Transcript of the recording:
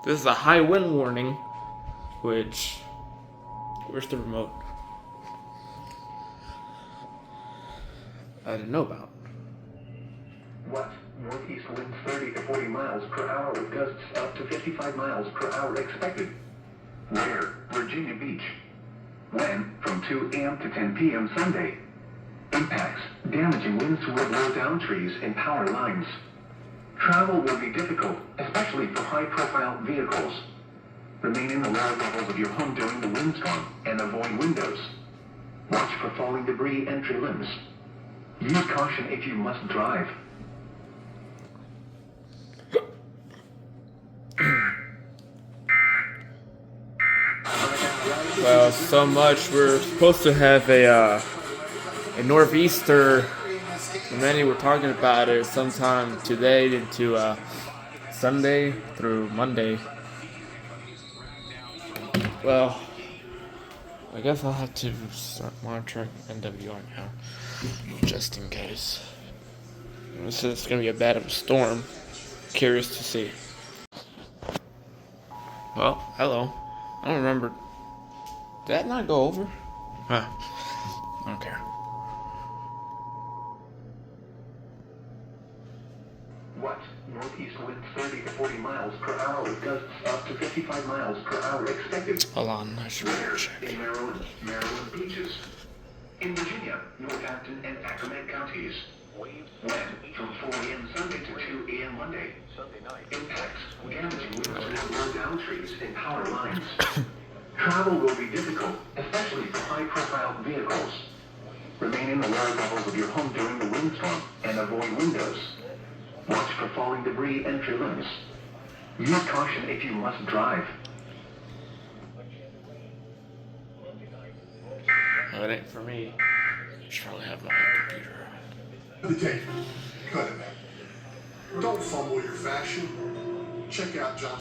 This is a high wind warning, which, where's the remote? I didn't know about. West northeast winds 30 to 40 miles per hour with gusts up to 55 miles per hour expected. Where? Virginia Beach. When? From 2 a.m. to 10 p.m. Sunday. Impacts: damaging winds will blow down trees and power lines. Travel will be difficult, especially for high-profile vehicles. Remain in the lower levels of your home during the windstorm and avoid windows. Watch for falling debris and tree limbs. Use caution if you must drive. Well, so much. We're supposed to have a northeaster. Many were talking about it sometime today into Sunday through Monday. Well, I guess I'll have to start monitoring NWR now, just in case. This is going to be a bad of a storm. Curious to see. Well, hello. I don't remember. Did that not go over? Huh. I don't care. West northeast winds 30 to 40 miles per hour with gusts up to 55 miles per hour expected. Hold on, I should Where? check. In Maryland beaches. In Virginia, Northampton and Accomack counties. When? From 4 a.m. Sunday to 2 a.m. Monday. Impacts: damaging winds will blow down trees and power lines. Travel will be difficult, especially for high-profile vehicles. Remain in the lower levels of your home during the windstorm and avoid windows. Watch for falling debris and tree limbs. Use caution if you must drive. Well, it ain't for me. Should probably have my computer. The tape. Cut it. Don't fumble your fashion. Check out John.